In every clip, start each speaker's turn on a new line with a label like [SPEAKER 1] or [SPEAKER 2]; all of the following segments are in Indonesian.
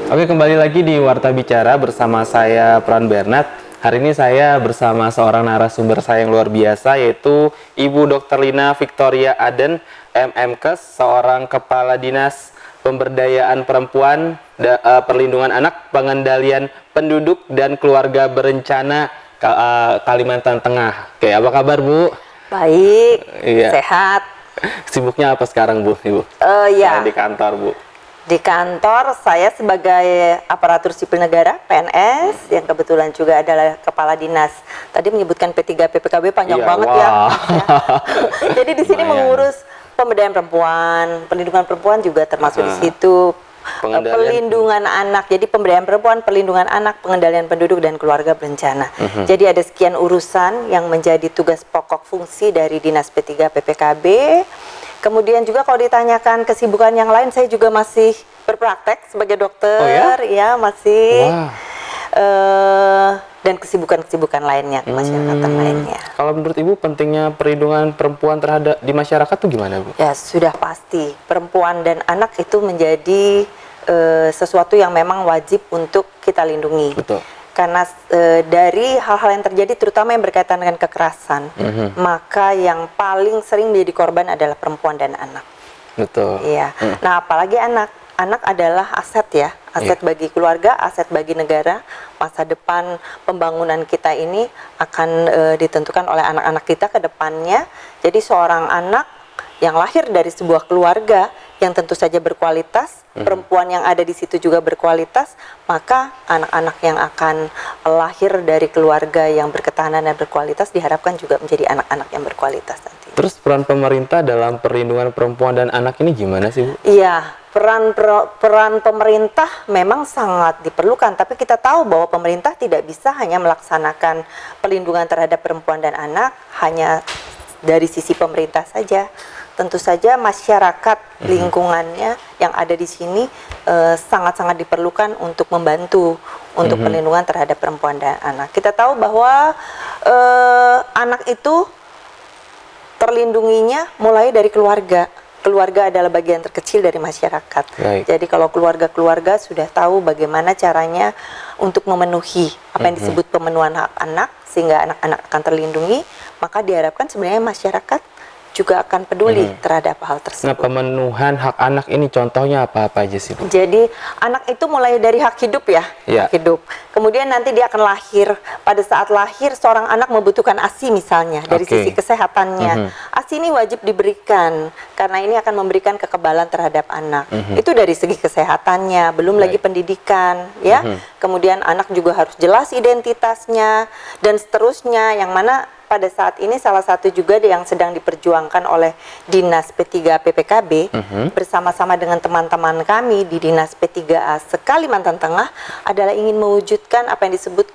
[SPEAKER 1] Oke, kembali lagi di Warta Bicara bersama saya Pran Bernard. Hari ini saya bersama seorang narasumber saya yang luar biasa, yaitu Ibu Dr. Lina Victoria Aden, MMkes, seorang Kepala Dinas Pemberdayaan Perempuan, Perlindungan Anak, Pengendalian Penduduk dan Keluarga Berencana Kalimantan Tengah. Oke, apa kabar Bu?
[SPEAKER 2] Baik,
[SPEAKER 1] Iya.
[SPEAKER 2] sehat.
[SPEAKER 1] Sibuknya apa sekarang Bu? Ibu?
[SPEAKER 2] Ya,
[SPEAKER 1] Di kantor Bu.
[SPEAKER 2] di kantor saya sebagai aparatur sipil negara (PNS) yang kebetulan juga adalah kepala dinas. Tadi menyebutkan P3 PPKB panjang
[SPEAKER 1] Iya,
[SPEAKER 2] banget
[SPEAKER 1] wah.
[SPEAKER 2] ya. Jadi di sini
[SPEAKER 1] Lumayan.
[SPEAKER 2] mengurus pemberdayaan perempuan, perlindungan perempuan juga termasuk di situ.
[SPEAKER 1] Pengendalian
[SPEAKER 2] Pelindungan anak, jadi pemberdayaan perempuan, perlindungan anak, pengendalian penduduk dan keluarga berencana. Jadi ada sekian urusan yang menjadi tugas pokok fungsi dari Dinas P3 PPKB. Kemudian juga kalau ditanyakan kesibukan yang lain, saya juga masih berpraktek sebagai dokter,
[SPEAKER 1] Oh ya?
[SPEAKER 2] masih.
[SPEAKER 1] Wah.
[SPEAKER 2] Dan kesibukan-kesibukan lainnya, kemasyarakatan lainnya.
[SPEAKER 1] Kalau menurut Ibu pentingnya perlindungan perempuan terhadap di masyarakat tuh gimana Bu?
[SPEAKER 2] Ya sudah pasti, perempuan dan anak itu menjadi sesuatu yang memang wajib untuk kita lindungi.
[SPEAKER 1] Betul.
[SPEAKER 2] Karena dari hal-hal yang terjadi, terutama yang berkaitan dengan kekerasan, maka yang paling sering menjadi korban adalah perempuan dan anak.
[SPEAKER 1] Betul.
[SPEAKER 2] Iya. Nah, apalagi anak. Anak adalah aset ya, aset bagi keluarga, aset bagi negara. Masa depan pembangunan kita ini akan ditentukan oleh anak-anak kita ke depannya. Jadi seorang anak yang lahir dari sebuah keluarga yang tentu saja berkualitas, perempuan yang ada di situ juga berkualitas, maka anak-anak yang akan lahir dari keluarga yang berketahanan dan berkualitas diharapkan juga menjadi anak-anak yang berkualitas nanti.
[SPEAKER 1] Terus peran pemerintah dalam perlindungan perempuan dan anak ini gimana sih Bu?
[SPEAKER 2] Iya, peran pemerintah memang sangat diperlukan, tapi kita tahu bahwa pemerintah tidak bisa hanya melaksanakan perlindungan terhadap perempuan dan anak hanya dari sisi pemerintah saja. Tentu saja masyarakat lingkungannya yang ada di sini sangat-sangat diperlukan untuk membantu untuk perlindungan terhadap perempuan dan anak. Kita tahu bahwa anak itu terlindunginya mulai dari keluarga. Keluarga adalah bagian terkecil dari masyarakat.
[SPEAKER 1] Baik.
[SPEAKER 2] Jadi kalau keluarga-keluarga sudah tahu bagaimana caranya untuk memenuhi apa yang disebut pemenuhan hak anak sehingga anak-anak akan terlindungi, maka diharapkan sebenarnya masyarakat juga akan peduli terhadap hal
[SPEAKER 1] Nah,
[SPEAKER 2] tersebut.
[SPEAKER 1] pemenuhan hak anak ini contohnya apa aja sih Bu?
[SPEAKER 2] Jadi anak itu mulai dari hak hidup ya,
[SPEAKER 1] Iya.
[SPEAKER 2] hak hidup. Kemudian nanti dia akan lahir. Pada saat lahir seorang anak membutuhkan ASI misalnya dari
[SPEAKER 1] Oke.
[SPEAKER 2] sisi kesehatannya. ASI ini wajib diberikan karena ini akan memberikan kekebalan terhadap anak. Itu dari segi kesehatannya, belum lagi pendidikan ya. Kemudian anak juga harus jelas identitasnya dan seterusnya, yang mana pada saat ini salah satu juga yang sedang diperjuangkan oleh Dinas P3 PPKB bersama-sama dengan teman-teman kami di Dinas P3A se-Kalimantan Tengah adalah ingin mewujudkan apa yang disebut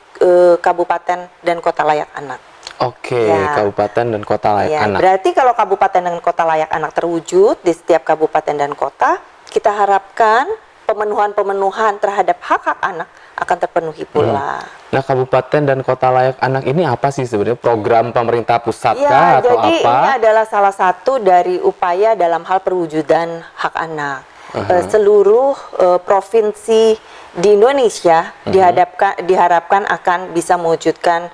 [SPEAKER 2] kabupaten dan kota layak anak.
[SPEAKER 1] Oke,
[SPEAKER 2] Ya.
[SPEAKER 1] kabupaten dan kota layak
[SPEAKER 2] Ya,
[SPEAKER 1] anak.
[SPEAKER 2] berarti kalau kabupaten dan kota layak anak terwujud di setiap kabupaten dan kota, kita harapkan pemenuhan terhadap hak-hak anak akan terpenuhi pula.
[SPEAKER 1] Nah, kabupaten dan kota layak anak ini apa sih sebenarnya? Program pemerintah pusat
[SPEAKER 2] Ya,
[SPEAKER 1] kah atau
[SPEAKER 2] jadi
[SPEAKER 1] apa?
[SPEAKER 2] ini adalah salah satu dari upaya dalam hal perwujudan hak anak. Seluruh provinsi di Indonesia diharapkan akan bisa mewujudkan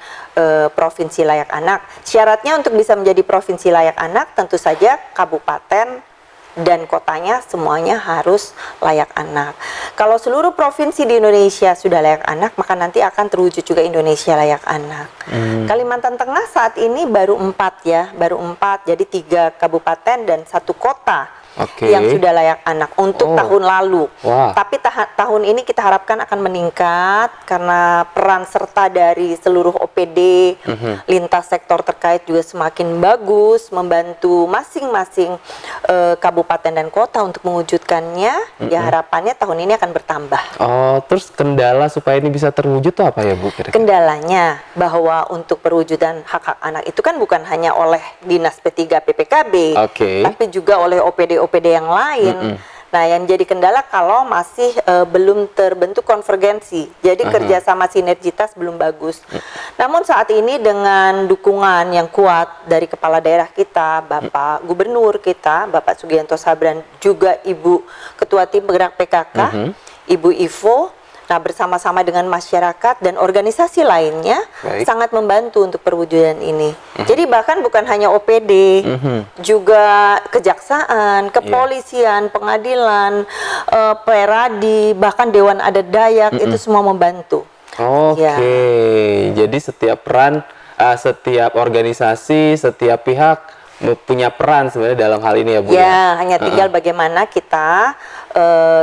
[SPEAKER 2] provinsi layak anak. Syaratnya untuk bisa menjadi provinsi layak anak tentu saja kabupaten dan kotanya semuanya harus layak anak. Kalau seluruh provinsi di Indonesia sudah layak anak, maka nanti akan terwujud juga Indonesia layak anak. Kalimantan Tengah saat ini baru 4 ya, jadi 3 kabupaten dan 1 kota
[SPEAKER 1] Oke.
[SPEAKER 2] yang sudah layak anak untuk tahun lalu.
[SPEAKER 1] Wah.
[SPEAKER 2] Tapi tahun ini kita harapkan akan meningkat karena peran serta dari seluruh OPD, lintas sektor terkait juga semakin bagus, membantu masing-masing kabupaten dan kota untuk mewujudkannya. Ya harapannya tahun ini akan bertambah.
[SPEAKER 1] Oh, terus kendala supaya ini bisa terwujud tuh apa ya Bu kira-kira?
[SPEAKER 2] Kendalanya bahwa untuk perwujudan hak-hak anak itu kan bukan hanya oleh Dinas P3 PPKB,
[SPEAKER 1] Oke.
[SPEAKER 2] tapi juga oleh OPD yang lain. Nah, yang jadi kendala kalau masih belum terbentuk konvergensi, jadi kerjasama sinergitas belum bagus. Namun saat ini dengan dukungan yang kuat dari kepala daerah kita, Bapak Gubernur kita, Bapak Sugianto Sabran, juga Ibu Ketua Tim Penggerak PKK, Ibu Ivo. Nah, bersama-sama dengan masyarakat dan organisasi lainnya
[SPEAKER 1] Baik.
[SPEAKER 2] sangat membantu untuk perwujudan ini. Jadi bahkan bukan hanya OPD, juga kejaksaan, kepolisian, pengadilan, Peradi, bahkan Dewan Adat Dayak itu semua membantu.
[SPEAKER 1] Oke,
[SPEAKER 2] Ya.
[SPEAKER 1] jadi setiap peran, setiap organisasi, setiap pihak punya peran sebenarnya dalam hal ini ya Bu?
[SPEAKER 2] Ya, hanya tinggal bagaimana kita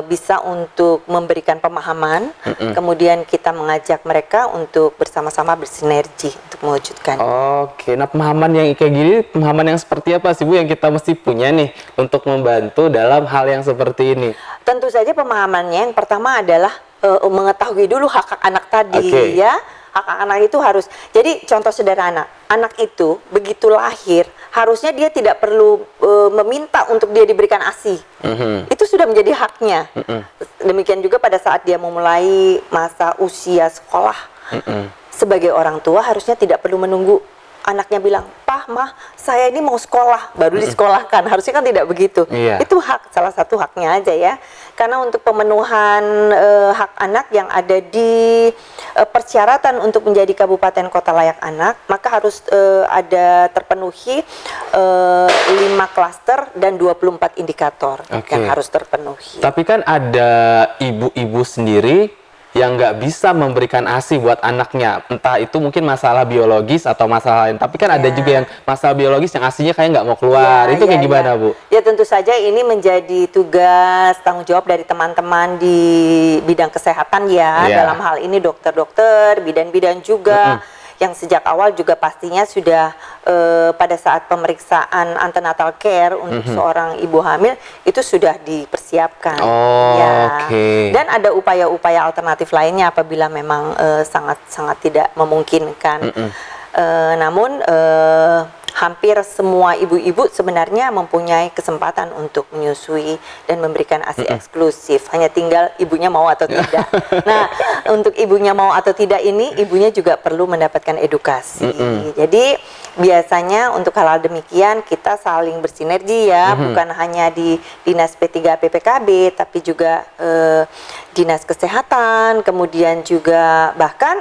[SPEAKER 2] bisa untuk memberikan pemahaman, kemudian kita mengajak mereka untuk bersama-sama bersinergi untuk mewujudkan.
[SPEAKER 1] Oke, nah pemahaman yang kayak gini, pemahaman yang seperti apa sih Bu yang kita mesti punya nih untuk membantu dalam hal yang seperti ini?
[SPEAKER 2] Tentu saja pemahamannya yang pertama adalah mengetahui dulu hak-hak anak tadi,
[SPEAKER 1] Oke.
[SPEAKER 2] ya. Hak anak itu harus. Jadi contoh sederhana, anak itu begitu lahir harusnya dia tidak perlu meminta untuk dia diberikan ASI. Itu sudah menjadi haknya. Demikian juga pada saat dia memulai masa usia sekolah. Sebagai orang tua harusnya tidak perlu menunggu anaknya bilang, "Pah, Mah, saya ini mau sekolah," baru disekolahkan. Harusnya kan tidak begitu.
[SPEAKER 1] Iya.
[SPEAKER 2] Itu hak, salah satu haknya aja ya. Karena untuk pemenuhan hak anak yang ada di persyaratan untuk menjadi kabupaten kota layak anak, maka harus ada terpenuhi 5 klaster dan 24 indikator
[SPEAKER 1] Oke.
[SPEAKER 2] yang harus terpenuhi.
[SPEAKER 1] Tapi kan ada ibu-ibu sendiri yang nggak bisa memberikan ASI buat anaknya, entah itu mungkin masalah biologis atau masalah lain. Tapi kan ada
[SPEAKER 2] Ya.
[SPEAKER 1] juga yang masalah biologis yang ASInya kayak nggak mau keluar.
[SPEAKER 2] Ya,
[SPEAKER 1] Itu kayak
[SPEAKER 2] ya,
[SPEAKER 1] gimana
[SPEAKER 2] ya.
[SPEAKER 1] Bu?
[SPEAKER 2] Ya tentu saja ini menjadi tugas tanggung jawab dari teman-teman di bidang kesehatan ya.
[SPEAKER 1] Ya.
[SPEAKER 2] Dalam hal ini dokter-dokter, bidan-bidan juga. Yang sejak awal juga pastinya sudah pada saat pemeriksaan antenatal care untuk seorang ibu hamil itu sudah dipersiapkan.
[SPEAKER 1] Oh,
[SPEAKER 2] Ya.
[SPEAKER 1] oke.
[SPEAKER 2] Dan ada upaya-upaya alternatif lainnya apabila memang sangat tidak memungkinkan. Namun hampir semua ibu-ibu sebenarnya mempunyai kesempatan untuk menyusui dan memberikan ASI eksklusif. Hanya tinggal ibunya mau atau tidak. Nah, untuk ibunya mau atau tidak ini, ibunya juga perlu mendapatkan edukasi. Jadi biasanya untuk hal-hal demikian kita saling bersinergi ya, bukan hanya di Dinas P3 PPKB, tapi juga Dinas Kesehatan, kemudian juga bahkan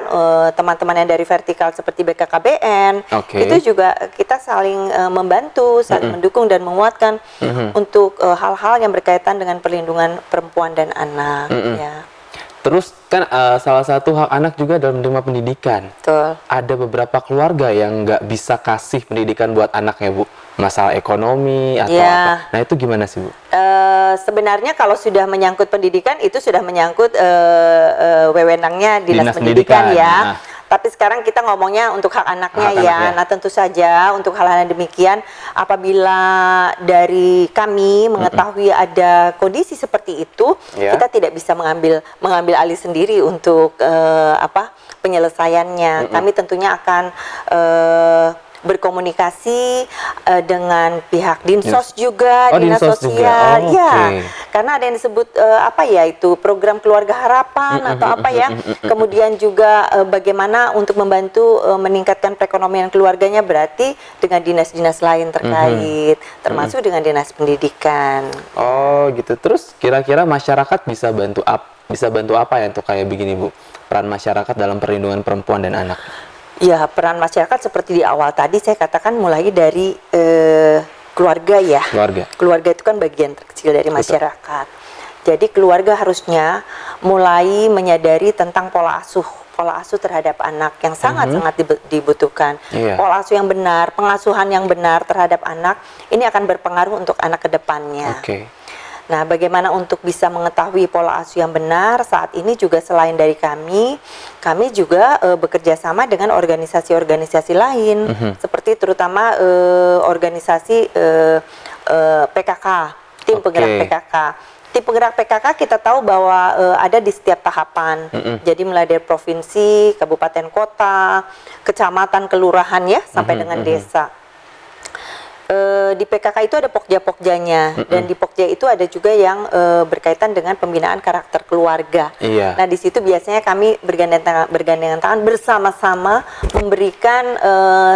[SPEAKER 2] teman-teman yang dari vertikal seperti BKKBN,
[SPEAKER 1] Oke.
[SPEAKER 2] itu juga kita saling membantu, saling mendukung dan menguatkan untuk hal-hal yang berkaitan dengan perlindungan perempuan dan anak. Ya,
[SPEAKER 1] Terus kan salah satu hak anak juga dalam menerima pendidikan.
[SPEAKER 2] betul.
[SPEAKER 1] Ada beberapa keluarga yang nggak bisa kasih pendidikan buat anaknya Bu. Masalah ekonomi atau
[SPEAKER 2] Ya.
[SPEAKER 1] apa. Nah itu gimana sih Bu?
[SPEAKER 2] Sebenarnya kalau sudah menyangkut pendidikan itu sudah menyangkut wewenangnya Dinas
[SPEAKER 1] Dinas
[SPEAKER 2] Pendidikan
[SPEAKER 1] Pendidikan,
[SPEAKER 2] ya.
[SPEAKER 1] nah.
[SPEAKER 2] Tapi sekarang kita ngomongnya untuk hak anaknya
[SPEAKER 1] Hak
[SPEAKER 2] ya.
[SPEAKER 1] anaknya.
[SPEAKER 2] Nah tentu saja untuk hal-hal yang demikian apabila dari kami mengetahui ada kondisi seperti itu,
[SPEAKER 1] Ya.
[SPEAKER 2] kita tidak bisa mengambil alih sendiri untuk penyelesaiannya. Kami tentunya akan berkomunikasi dengan pihak Dinsos juga,
[SPEAKER 1] Oh,
[SPEAKER 2] Dinas
[SPEAKER 1] Dinsos juga.
[SPEAKER 2] Sosial,
[SPEAKER 1] Oh,
[SPEAKER 2] ya.
[SPEAKER 1] oke.
[SPEAKER 2] Karena ada yang disebut itu program keluarga harapan atau apa ya. Kemudian juga bagaimana untuk membantu meningkatkan perekonomian keluarganya berarti dengan dinas-dinas lain terkait, termasuk dengan Dinas Pendidikan.
[SPEAKER 1] Oh gitu. Terus kira-kira masyarakat bisa bantu apa ya untuk kayak begini Bu? Peran masyarakat dalam perlindungan perempuan dan anak.
[SPEAKER 2] Ya, peran masyarakat seperti di awal tadi saya katakan mulai dari keluarga ya.
[SPEAKER 1] Keluarga.
[SPEAKER 2] Keluarga itu kan bagian terkecil dari masyarakat. Jadi keluarga harusnya mulai menyadari tentang pola asuh terhadap anak yang sangat-sangat dibutuhkan.
[SPEAKER 1] Iya.
[SPEAKER 2] Pola asuh yang benar, pengasuhan yang benar terhadap anak ini akan berpengaruh untuk anak ke depannya.
[SPEAKER 1] Oke.
[SPEAKER 2] Nah, bagaimana untuk bisa mengetahui pola asuh yang benar? Saat ini juga selain dari kami juga bekerja sama dengan organisasi-organisasi lain, seperti terutama organisasi PKK, tim
[SPEAKER 1] Oke.
[SPEAKER 2] penggerak PKK. Tim penggerak PKK kita tahu bahwa ada di setiap tahapan. Jadi mulai dari provinsi, kabupaten kota, kecamatan, kelurahan ya, sampai dengan desa. Di PKK itu ada pokja-pokjanya dan di pokja itu ada juga yang berkaitan dengan pembinaan karakter keluarga.
[SPEAKER 1] Iya.
[SPEAKER 2] Nah di situ biasanya kami bergandengan tangan bersama-sama memberikan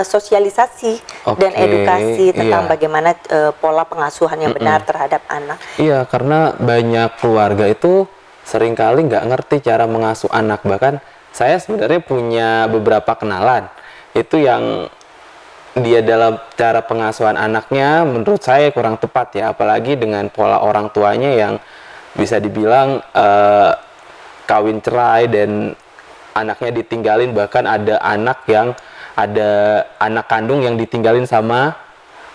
[SPEAKER 2] sosialisasi dan
[SPEAKER 1] Oke,
[SPEAKER 2] edukasi tentang
[SPEAKER 1] iya.
[SPEAKER 2] bagaimana pola pengasuhan yang benar terhadap anak.
[SPEAKER 1] Iya, karena banyak keluarga itu seringkali nggak ngerti cara mengasuh anak. Bahkan saya sebenarnya punya beberapa kenalan itu yang dia dalam cara pengasuhan anaknya menurut saya kurang tepat ya, apalagi dengan pola orang tuanya yang bisa dibilang kawin cerai dan anaknya ditinggalin, bahkan ada anak kandung yang ditinggalin sama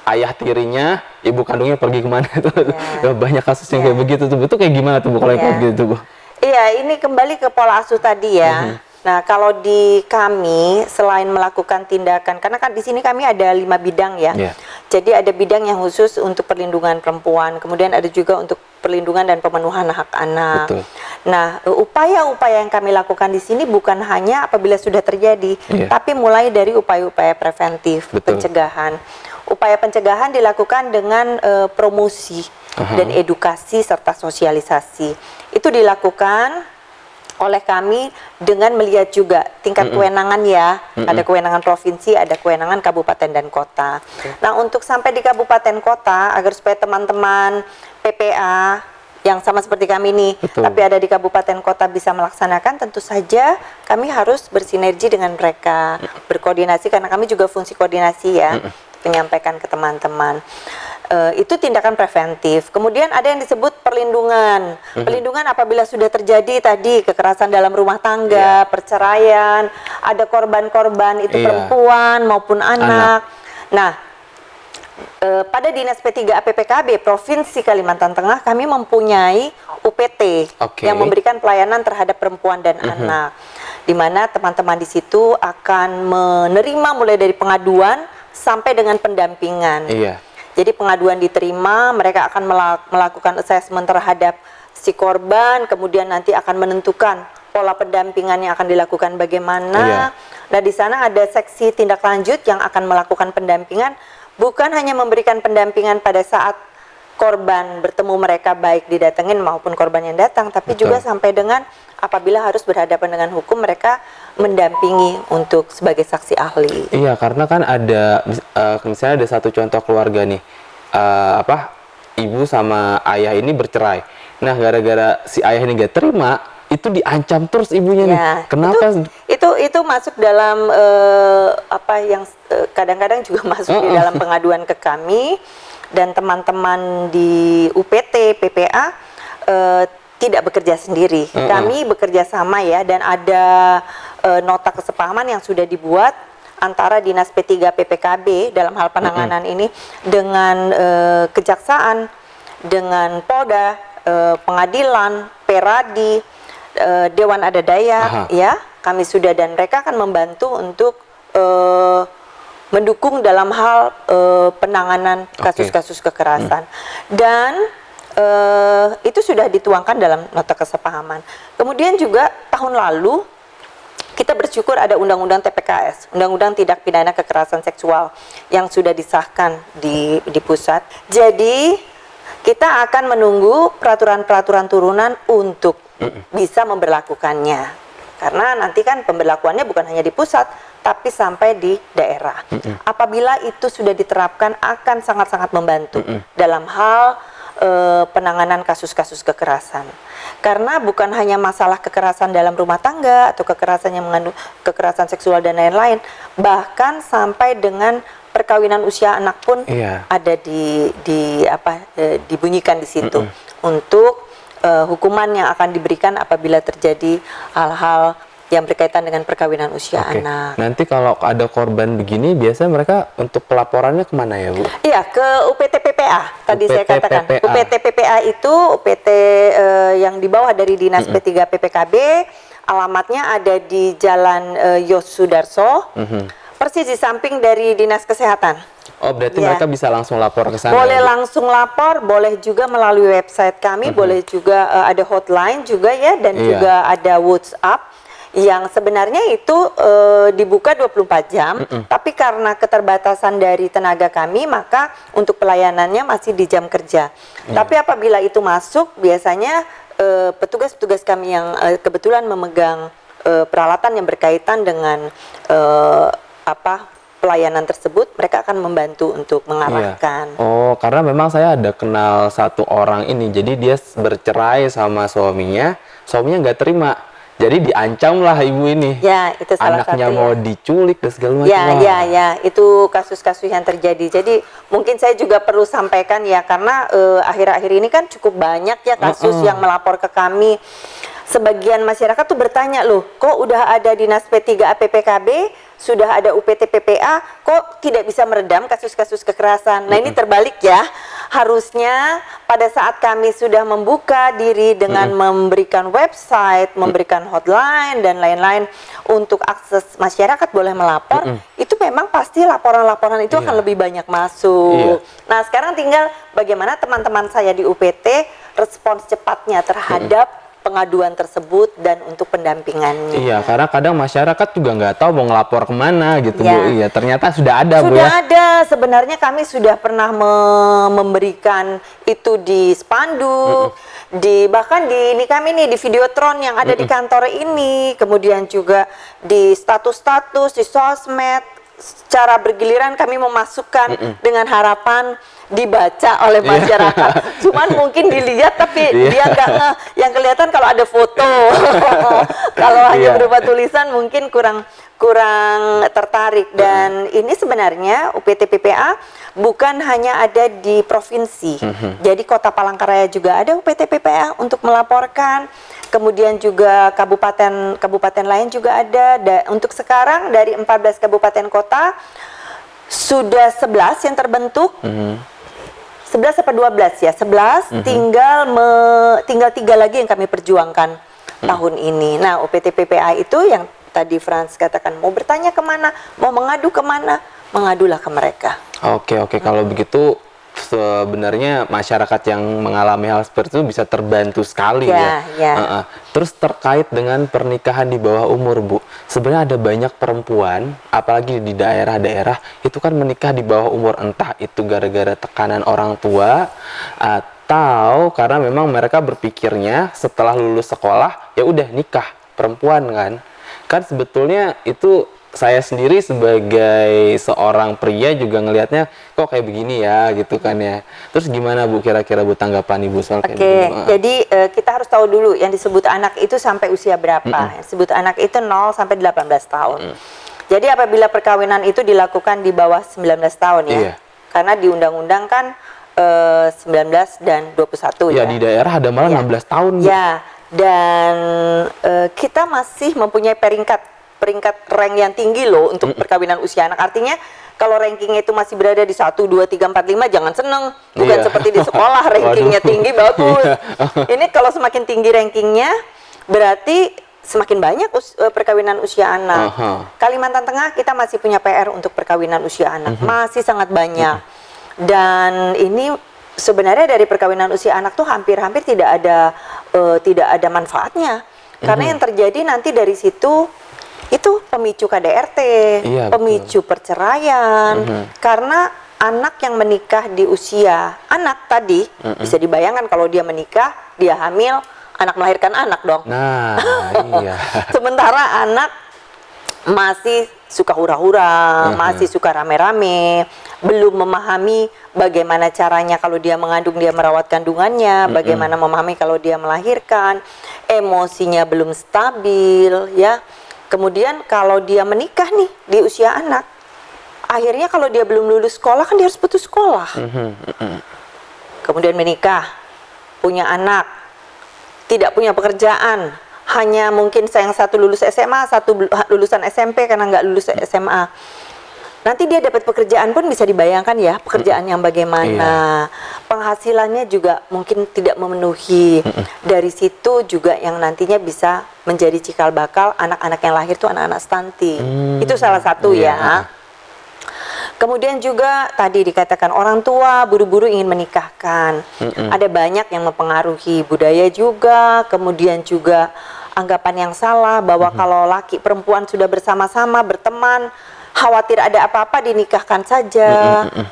[SPEAKER 1] ayah tirinya, ibu kandungnya pergi kemana itu. Banyak kasus yang kayak begitu tuh. Itu kayak gimana tuh Bu kalau yang kayak gitu Bu?
[SPEAKER 2] Iya, ini kembali ke pola asuh tadi ya. Nah, kalau di kami selain melakukan tindakan, karena kan di sini kami ada 5 bidang ya. Jadi ada bidang yang khusus untuk perlindungan perempuan, kemudian ada juga untuk perlindungan dan pemenuhan hak anak.
[SPEAKER 1] Betul.
[SPEAKER 2] Nah, upaya-upaya yang kami lakukan di sini bukan hanya apabila sudah terjadi, tapi mulai dari upaya-upaya preventif, pencegahan. Upaya pencegahan dilakukan dengan promosi dan edukasi serta sosialisasi. Itu dilakukan oleh kami dengan melihat juga tingkat kewenangan ya. Ada kewenangan provinsi, ada kewenangan kabupaten dan kota. Nah, untuk sampai di kabupaten kota, agar supaya teman-teman PPA yang sama seperti kami nih, tapi ada di kabupaten kota bisa melaksanakan, tentu saja kami harus bersinergi dengan mereka, berkoordinasi, karena kami juga fungsi koordinasi ya, menyampaikan ke teman-teman. Itu tindakan preventif. Kemudian ada yang disebut perlindungan. Perlindungan apabila sudah terjadi tadi kekerasan dalam rumah tangga, perceraian, ada korban-korban itu perempuan maupun anak. Nah, pada Dinas P3A PPKB Provinsi Kalimantan Tengah kami mempunyai UPT yang memberikan pelayanan terhadap perempuan dan anak, di mana teman-teman di situ akan menerima mulai dari pengaduan sampai dengan pendampingan. Jadi pengaduan diterima, mereka akan melakukan assessment terhadap si korban, kemudian nanti akan menentukan pola pendampingan yang akan dilakukan bagaimana. Nah, di sana ada seksi tindak lanjut yang akan melakukan pendampingan, bukan hanya memberikan pendampingan pada saat korban bertemu mereka, baik didatengin maupun korban yang datang, tapi juga sampai dengan apabila harus berhadapan dengan hukum, mereka mendampingi untuk sebagai saksi ahli. Iya,
[SPEAKER 1] karena kan ada misalnya ada satu contoh keluarga nih, ibu sama ayah ini bercerai. Nah, gara-gara si ayah ini gak terima, itu diancam terus ibunya nih. Kenapa?
[SPEAKER 2] Itu masuk dalam kadang-kadang juga masuk di dalam pengaduan ke kami, dan teman-teman di UPT PPA tidak bekerja sendiri. Kami bekerja sama ya, dan ada nota kesepahaman yang sudah dibuat antara Dinas P3 PPKB dalam hal penanganan ini dengan kejaksaan, dengan Polda, pengadilan, Peradi, Dewan Adat Dayak, ya, kami sudah, dan mereka akan membantu untuk mendukung dalam hal penanganan kasus-kasus kekerasan. Dan itu sudah dituangkan dalam nota kesepahaman. Kemudian juga tahun lalu kita bersyukur ada Undang-Undang TPKS, Undang-Undang Tindak Pidana Kekerasan Seksual, yang sudah disahkan di pusat. Jadi kita akan menunggu peraturan-peraturan turunan untuk bisa memberlakukannya. Karena nanti kan pemberlakuannya bukan hanya di pusat, tapi sampai di daerah. Apabila itu sudah diterapkan, akan sangat-sangat membantu dalam hal penanganan kasus-kasus kekerasan. Karena bukan hanya masalah kekerasan dalam rumah tangga atau kekerasan yang mengandung kekerasan seksual dan lain-lain, bahkan sampai dengan perkawinan usia anak pun ada dibunyikan di situ untuk hukuman yang akan diberikan apabila terjadi hal-hal yang berkaitan dengan perkawinan usia anak.
[SPEAKER 1] Nanti kalau ada korban begini, biasanya mereka untuk pelaporannya kemana ya, Bu?
[SPEAKER 2] Iya, ke UPT PPA. Tadi saya katakan, UPT PPA itu UPT yang di bawah dari Dinas P3 PPKB. Alamatnya ada di Jalan Yos Sudarso, persis di samping dari Dinas Kesehatan.
[SPEAKER 1] Oh, berarti mereka bisa langsung lapor ke sana?
[SPEAKER 2] Boleh langsung lapor, boleh juga melalui website kami, boleh juga ada hotline juga ya, dan juga ada WhatsApp yang sebenarnya itu dibuka 24 jam, tapi karena keterbatasan dari tenaga kami, maka untuk pelayanannya masih di jam kerja. Tapi apabila itu masuk, biasanya petugas-petugas kami yang kebetulan memegang peralatan yang berkaitan dengan pelayanan tersebut, mereka akan membantu untuk mengarahkan.
[SPEAKER 1] Oh, karena memang saya ada kenal satu orang ini, jadi dia bercerai sama suaminya nggak terima. Jadi diancam lah ibu ini.
[SPEAKER 2] Ya, itu salah
[SPEAKER 1] Anaknya
[SPEAKER 2] satu
[SPEAKER 1] mau
[SPEAKER 2] ya.
[SPEAKER 1] diculik dan segala macam.
[SPEAKER 2] Ya,
[SPEAKER 1] Wah.
[SPEAKER 2] ya, itu kasus-kasus yang terjadi. Jadi mungkin saya juga perlu sampaikan ya, karena akhir-akhir ini kan cukup banyak ya kasus yang melapor ke kami. Sebagian masyarakat tuh bertanya, loh, kok udah ada Dinas P3A PPKB, sudah ada UPT PPA, kok tidak bisa meredam kasus-kasus kekerasan? Nah, ini terbalik ya. Harusnya pada saat kami sudah membuka diri dengan memberikan website, memberikan hotline dan lain-lain untuk akses masyarakat boleh melapor, itu memang pasti laporan-laporan itu akan lebih banyak masuk. Nah, sekarang tinggal bagaimana teman-teman saya di UPT respons cepatnya terhadap pengaduan tersebut dan untuk pendampingannya.
[SPEAKER 1] Iya, karena kadang masyarakat juga nggak tahu mau ngelapor kemana gitu, Bu. Iya, ternyata sudah ada, Bu,
[SPEAKER 2] sudah
[SPEAKER 1] ya.
[SPEAKER 2] ada. Sebenarnya kami sudah pernah memberikan itu di spanduk, bahkan di ini kami nih di Videotron yang ada di kantor ini, kemudian juga di status-status di sosmed. Secara bergiliran kami memasukkan dengan harapan dibaca oleh masyarakat. Cuman mungkin dilihat tapi dia nggak yang kelihatan kalau ada foto. Kalau hanya berupa tulisan mungkin kurang tertarik. Dan ini sebenarnya UPT PPA bukan hanya ada di provinsi. Jadi Kota Palangkaraya juga ada UPT PPA untuk melaporkan. Kemudian juga kabupaten lain juga ada. Untuk sekarang dari 14 kabupaten kota sudah 11 yang terbentuk. 11 apa 12 ya? 11, tinggal 3 lagi yang kami perjuangkan tahun ini. Nah, UPT PPA itu yang tadi Frans katakan, mau bertanya kemana, mau mengadu kemana, mengadulah ke mereka.
[SPEAKER 1] Oke, kalau begitu sebenarnya masyarakat yang mengalami hal seperti itu bisa terbantu sekali ya. Terus terkait dengan pernikahan di bawah umur, Bu, sebenarnya ada banyak perempuan, apalagi di daerah-daerah itu kan menikah di bawah umur, entah itu gara-gara tekanan orang tua atau karena memang mereka berpikirnya setelah lulus sekolah ya udah nikah perempuan kan sebetulnya itu. Saya sendiri sebagai seorang pria juga ngelihatnya kok kayak begini ya gitu kan ya. Terus gimana, Bu, kira-kira, Bu, tanggapan Ibu soal kayak gitu?
[SPEAKER 2] Jadi kita harus tahu dulu yang disebut anak itu sampai usia berapa. Yang disebut anak itu 0 sampai 18 tahun. Jadi apabila perkawinan itu dilakukan di bawah 19 tahun ya. Karena di undang-undang kan 19 dan 21 ya.
[SPEAKER 1] Di daerah ada malah 16 tahun. Bu.
[SPEAKER 2] Ya, dan kita masih mempunyai peringkat rank yang tinggi loh untuk perkawinan usia anak. Artinya kalau rankingnya itu masih berada di 1, 2, 3, 4, 5 jangan seneng. Bukan seperti di sekolah rankingnya tinggi bagus. Ini kalau semakin tinggi rankingnya berarti semakin banyak perkawinan usia anak. Kalimantan Tengah kita masih punya PR untuk perkawinan usia anak. Masih sangat banyak. Dan ini sebenarnya dari perkawinan usia anak tuh hampir-hampir tidak ada manfaatnya. Karena yang terjadi nanti dari situ itu pemicu KDRT, pemicu perceraian, karena anak yang menikah di usia anak tadi, bisa dibayangkan kalau dia menikah, dia hamil, anak melahirkan anak dong.
[SPEAKER 1] Nah, iya.
[SPEAKER 2] Sementara anak masih suka hura-hura, masih suka rame-rame, belum memahami bagaimana caranya kalau dia mengandung, dia merawat kandungannya, bagaimana memahami kalau dia melahirkan, emosinya belum stabil, ya. Kemudian kalau dia menikah nih di usia anak, akhirnya kalau dia belum lulus sekolah kan dia harus putus sekolah. Kemudian menikah, punya anak, tidak punya pekerjaan, hanya mungkin yang satu lulus SMA, satu lulusan SMP karena nggak lulus SMA. Nanti dia dapat pekerjaan pun bisa dibayangkan ya, pekerjaan yang bagaimana. Penghasilannya juga mungkin tidak memenuhi. Dari situ juga yang nantinya bisa menjadi cikal bakal anak-anak yang lahir itu anak-anak stunting. Itu salah satu ya. Kemudian juga tadi dikatakan orang tua buru-buru ingin menikahkan. Ada banyak yang mempengaruhi, budaya juga, kemudian juga anggapan yang salah bahwa kalau laki perempuan sudah bersama-sama berteman, khawatir ada apa-apa dinikahkan saja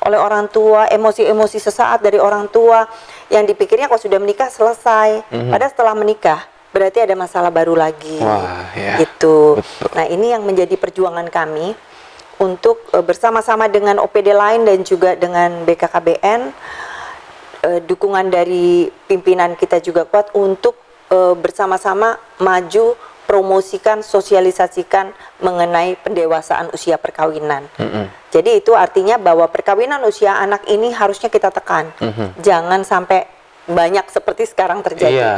[SPEAKER 2] oleh orang tua, emosi-emosi sesaat dari orang tua yang dipikirnya kalau sudah menikah selesai. Padahal setelah menikah berarti ada masalah baru lagi.
[SPEAKER 1] Wah, ya.
[SPEAKER 2] Gitu.
[SPEAKER 1] Betul.
[SPEAKER 2] Nah, ini yang menjadi perjuangan kami untuk bersama-sama dengan OPD lain dan juga dengan BKKBN, dukungan dari pimpinan kita juga kuat untuk bersama-sama maju promosikan, sosialisasikan mengenai pendewasaan usia perkawinan. Jadi itu artinya bahwa perkawinan usia anak ini harusnya kita tekan. Jangan sampai banyak seperti sekarang terjadi.
[SPEAKER 1] Iya,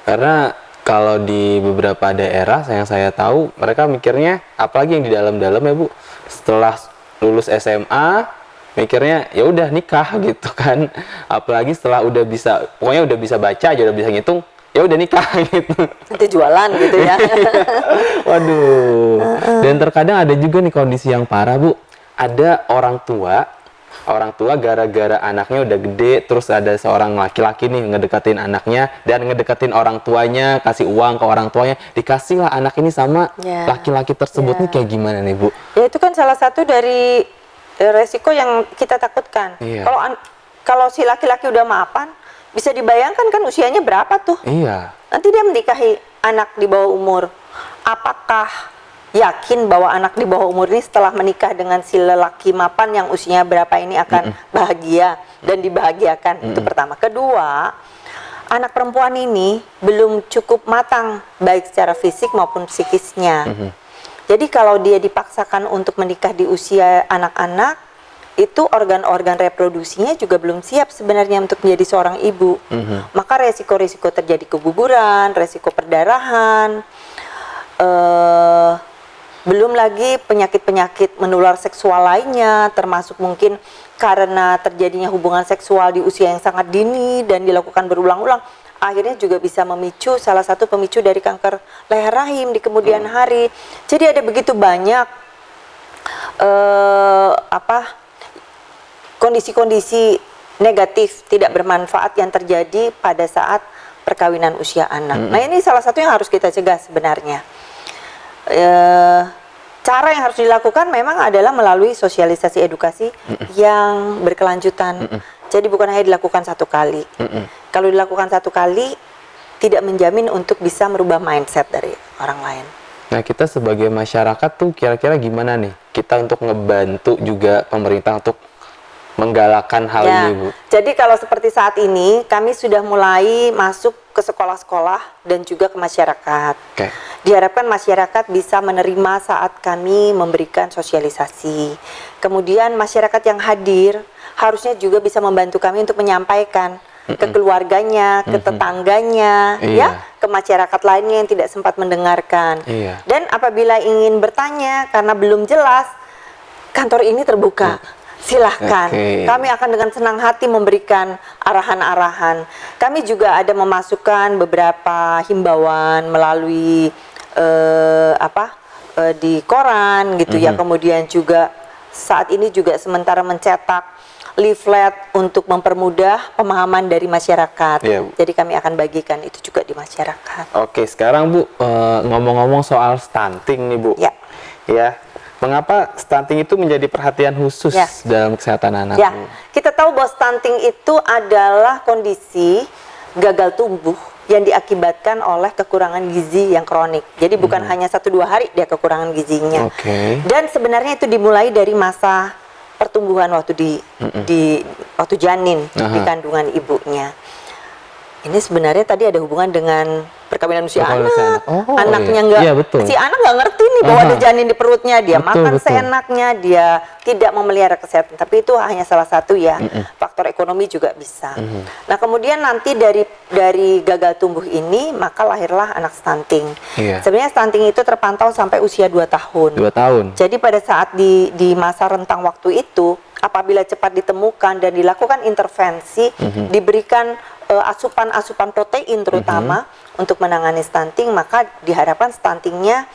[SPEAKER 1] karena kalau di beberapa daerah yang saya tahu, mereka mikirnya, apalagi yang di dalam-dalam ya Bu, setelah lulus SMA, mikirnya ya udah nikah gitu kan. Apalagi setelah udah bisa, pokoknya udah bisa baca aja, udah bisa ngitung, ya udah nikah gitu.
[SPEAKER 2] Nanti jualan gitu ya.
[SPEAKER 1] Waduh. Dan terkadang ada juga nih kondisi yang parah Bu. Ada orang tua gara-gara anaknya udah gede, terus ada seorang laki-laki nih ngedekatin anaknya dan ngedekatin orang tuanya, kasih uang ke orang tuanya, dikasih lah anak ini sama laki-laki tersebut. Nih kayak gimana nih Bu?
[SPEAKER 2] Ya itu kan salah satu dari resiko yang kita takutkan. Kalau si laki-laki udah mapan, bisa dibayangkan kan usianya berapa tuh?
[SPEAKER 1] Iya.
[SPEAKER 2] Nanti dia menikahi anak di bawah umur. Apakah yakin bahwa anak di bawah umur ini setelah menikah dengan si lelaki mapan yang usianya berapa ini akan bahagia dan dibahagiakan? Itu pertama. Kedua, anak perempuan ini belum cukup matang baik secara fisik maupun psikisnya. Jadi kalau dia dipaksakan untuk menikah di usia anak-anak, itu organ-organ reproduksinya juga belum siap sebenarnya untuk menjadi seorang ibu. Maka resiko-resiko terjadi keguguran, resiko perdarahan, belum lagi penyakit-penyakit menular seksual lainnya, termasuk mungkin karena terjadinya hubungan seksual di usia yang sangat dini dan dilakukan berulang-ulang, akhirnya juga bisa memicu, salah satu pemicu dari kanker leher rahim di kemudian hari. Jadi ada begitu banyak kondisi-kondisi negatif tidak bermanfaat yang terjadi pada saat perkawinan usia anak. Nah ini salah satu yang harus kita cegah sebenarnya. Cara yang harus dilakukan memang adalah melalui sosialisasi edukasi yang berkelanjutan. Jadi bukan hanya dilakukan satu kali. Kalau dilakukan satu kali, tidak menjamin untuk bisa merubah mindset dari orang lain.
[SPEAKER 1] Nah kita sebagai masyarakat tuh kira-kira gimana nih? Kita untuk ngebantu juga pemerintah untuk menggalakkan hal ini Bu.
[SPEAKER 2] Jadi kalau seperti saat ini, kami sudah mulai masuk ke sekolah-sekolah dan juga ke masyarakat. Diharapkan masyarakat bisa menerima saat kami memberikan sosialisasi. Kemudian masyarakat yang hadir harusnya juga bisa membantu kami untuk menyampaikan ke keluarganya, ke tetangganya, ya, ke masyarakat lainnya yang tidak sempat mendengarkan. Dan apabila ingin bertanya karena belum jelas, kantor ini terbuka. Silahkan, kami akan dengan senang hati memberikan arahan-arahan. Kami juga ada memasukkan beberapa himbauan melalui di koran gitu ya. Kemudian juga saat ini juga sementara mencetak leaflet untuk mempermudah pemahaman dari masyarakat. Jadi kami akan bagikan itu juga di masyarakat.
[SPEAKER 1] Oke, sekarang Bu, ngomong-ngomong soal stunting nih Bu. Ya. Mengapa stunting itu menjadi perhatian khusus dalam kesehatan anak?
[SPEAKER 2] Kita tahu bahwa stunting itu adalah kondisi gagal tumbuh yang diakibatkan oleh kekurangan gizi yang kronik. Jadi bukan hanya 1-2 hari dia kekurangan gizinya. Dan sebenarnya itu dimulai dari masa pertumbuhan waktu waktu janin di kandungan ibunya. Ini sebenarnya tadi ada hubungan dengan perkawinan usia anak. Anaknya si anak nggak ngerti nih bahwa ada janin di perutnya, dia makan seenaknya, dia tidak memelihara kesehatan. Tapi itu hanya salah satu ya, faktor ekonomi juga bisa. Nah kemudian nanti dari gagal tumbuh ini maka lahirlah anak stunting. Sebenarnya stunting itu terpantau sampai usia 2 tahun.
[SPEAKER 1] 2 tahun.
[SPEAKER 2] Jadi pada saat di masa rentang waktu itu, apabila cepat ditemukan dan dilakukan intervensi, diberikan asupan-asupan protein terutama untuk menangani stunting, maka diharapkan stuntingnya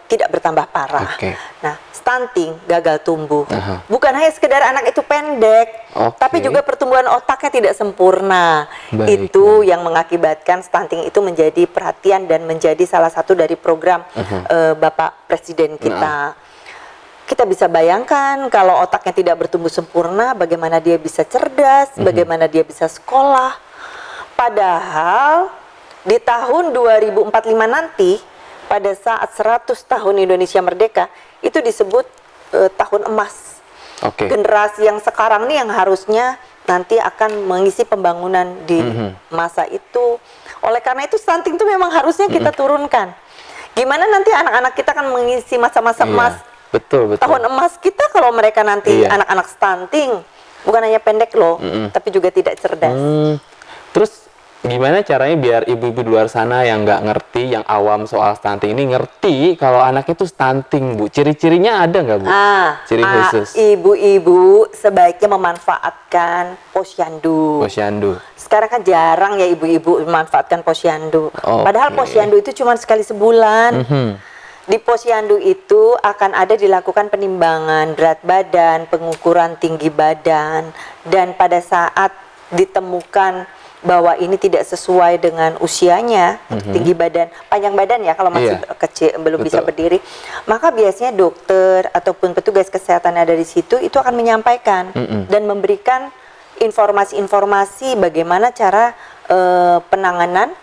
[SPEAKER 2] tidak bertambah parah. Nah, stunting, gagal tumbuh, bukan hanya sekedar anak itu pendek, tapi juga pertumbuhan otaknya tidak sempurna. Itu yang mengakibatkan stunting itu menjadi perhatian dan menjadi salah satu dari program Bapak Presiden kita. Kita bisa bayangkan kalau otaknya tidak bertumbuh sempurna, bagaimana dia bisa cerdas, bagaimana dia bisa sekolah. Padahal di tahun 2045 nanti, pada saat 100 tahun Indonesia merdeka, itu disebut tahun emas.
[SPEAKER 1] Oke.
[SPEAKER 2] Generasi yang sekarang nih yang harusnya nanti akan mengisi pembangunan di masa itu. Oleh karena itu stunting itu memang harusnya kita turunkan. Gimana nanti anak-anak kita akan mengisi masa-masa emas,
[SPEAKER 1] Betul.
[SPEAKER 2] tahun emas kita kalau mereka nanti anak-anak stunting, bukan hanya pendek loh, tapi juga tidak cerdas.
[SPEAKER 1] Terus gimana caranya biar ibu-ibu di luar sana yang nggak ngerti, yang awam soal stunting ini ngerti kalau anak itu stunting, Bu? Ciri-cirinya ada nggak, Bu? Ciri khusus?
[SPEAKER 2] Ibu-ibu sebaiknya memanfaatkan posyandu.
[SPEAKER 1] Posyandu.
[SPEAKER 2] Sekarang kan jarang ya ibu-ibu memanfaatkan posyandu.
[SPEAKER 1] Oke.
[SPEAKER 2] Padahal posyandu itu cuma sekali sebulan. Di posyandu itu akan ada dilakukan penimbangan berat badan, pengukuran tinggi badan, dan pada saat ditemukan bahwa ini tidak sesuai dengan usianya, tinggi badan, panjang badan ya kalau masih kecil belum bisa berdiri, maka biasanya dokter ataupun petugas kesehatan yang ada di situ itu akan menyampaikan dan memberikan informasi-informasi bagaimana cara penanganan,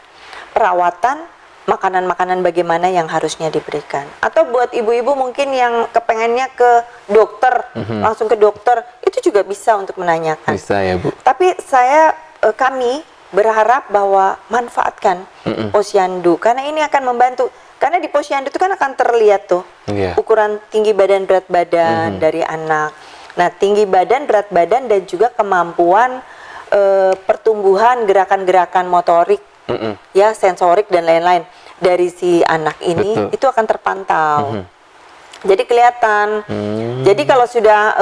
[SPEAKER 2] perawatan, makanan-makanan bagaimana yang harusnya diberikan. Atau buat ibu-ibu mungkin yang kepengennya ke dokter, langsung ke dokter, itu juga bisa untuk menanyakan.
[SPEAKER 1] Bisa ya, Bu.
[SPEAKER 2] Tapi kami berharap bahwa manfaatkan posyandu karena ini akan membantu. Karena di posyandu itu kan akan terlihat tuh ukuran tinggi badan, berat badan dari anak. Nah, tinggi badan, berat badan dan juga kemampuan pertumbuhan gerakan-gerakan motorik, ya sensorik dan lain-lain dari si anak ini itu akan terpantau. Jadi kelihatan. Jadi kalau sudah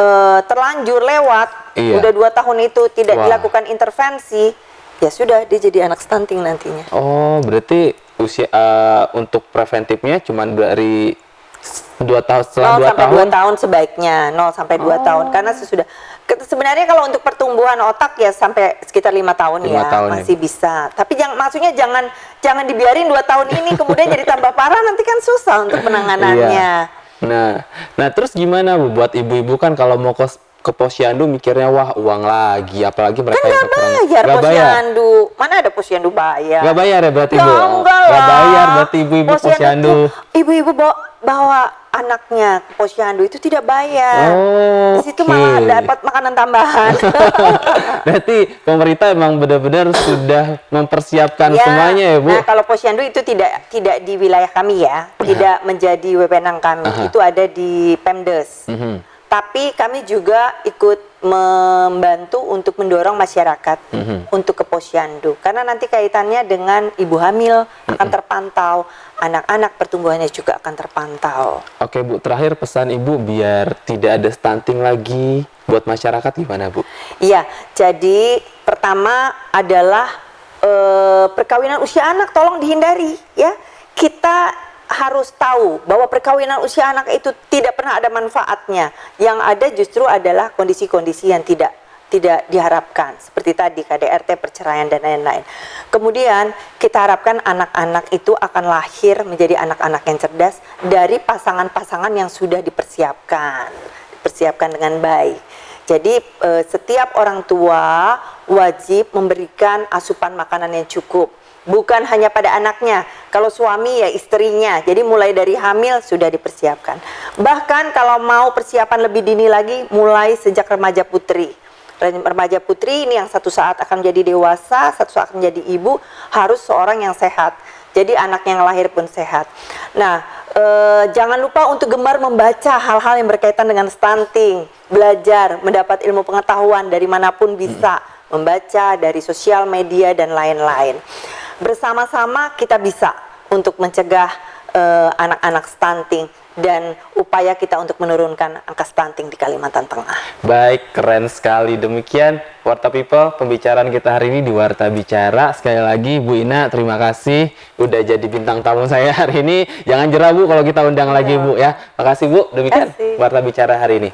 [SPEAKER 2] terlanjur lewat, udah 2 tahun itu tidak dilakukan intervensi, ya sudah dia jadi anak stunting nantinya.
[SPEAKER 1] Oh, berarti usia untuk preventifnya cuma dari 2 tahun, setelah 2 tahun?
[SPEAKER 2] 2 tahun sebaiknya, 0 sampai 2 tahun. Karena sebenarnya kalau untuk pertumbuhan otak ya sampai sekitar 5 tahun
[SPEAKER 1] 5
[SPEAKER 2] ya,
[SPEAKER 1] tahun
[SPEAKER 2] masih bisa. Tapi maksudnya jangan dibiarin 2 tahun ini kemudian jadi tambah parah, nanti kan susah untuk penanganannya.
[SPEAKER 1] Nah terus gimana, Bu, buat ibu-ibu kan kalau mau ke posyandu mikirnya wah uang lagi, apalagi mereka
[SPEAKER 2] Kan
[SPEAKER 1] yang
[SPEAKER 2] nggak
[SPEAKER 1] kekurangan.
[SPEAKER 2] bayar
[SPEAKER 1] Nggak
[SPEAKER 2] posyandu. Mana ada posyandu bayar?
[SPEAKER 1] Nggak bayar ya berarti,
[SPEAKER 2] Ya
[SPEAKER 1] Bu?
[SPEAKER 2] enggak lah.
[SPEAKER 1] Nggak bayar berarti ibu-ibu posyandu.
[SPEAKER 2] Ibu-ibu bawa anaknya ke posyandu itu tidak bayar. Di situ
[SPEAKER 1] Oke.
[SPEAKER 2] malah dapat makanan tambahan.
[SPEAKER 1] Berarti pemerintah emang benar-benar sudah mempersiapkan semuanya ya, Bu?
[SPEAKER 2] Nah, kalau posyandu itu tidak di wilayah kami ya, tidak menjadi wewenang kami. Itu ada di Pemdes. Tapi kami juga ikut membantu untuk mendorong masyarakat untuk ke posyandu. Karena nanti kaitannya dengan ibu hamil akan terpantau, anak-anak pertumbuhannya juga akan terpantau.
[SPEAKER 1] Oke, Bu, terakhir pesan Ibu biar tidak ada stunting lagi buat masyarakat gimana, Bu?
[SPEAKER 2] Iya, jadi pertama adalah perkawinan usia anak tolong dihindari ya. Kita harus tahu bahwa perkawinan usia anak itu tidak pernah ada manfaatnya. Yang ada justru adalah kondisi-kondisi yang tidak diharapkan, seperti tadi KDRT, perceraian dan lain-lain. Kemudian kita harapkan anak-anak itu akan lahir menjadi anak-anak yang cerdas dari pasangan-pasangan yang sudah dipersiapkan dengan baik. Jadi setiap orang tua wajib memberikan asupan makanan yang cukup. Bukan hanya pada anaknya, kalau suami ya istrinya. Jadi mulai dari hamil sudah dipersiapkan. Bahkan kalau mau persiapan lebih dini lagi, mulai sejak remaja putri. Remaja putri ini yang satu saat akan menjadi dewasa, satu saat akan menjadi ibu, harus seorang yang sehat. Jadi anak yang lahir pun sehat. Nah, jangan lupa untuk gemar membaca hal-hal yang berkaitan dengan stunting. Belajar, mendapat ilmu pengetahuan dari manapun bisa. Membaca dari sosial media dan lain-lain. Bersama-sama kita bisa untuk mencegah anak-anak stunting dan upaya kita untuk menurunkan angka stunting di Kalimantan Tengah.
[SPEAKER 1] Baik, keren sekali. Demikian Warta People, pembicaraan kita hari ini di Warta Bicara. Sekali lagi Bu Ina, terima kasih udah jadi bintang tamu saya hari ini. Jangan jerah, Bu, kalau kita undang lagi, Bu, ya. Makasih, Bu. Demikian Warta Bicara hari ini.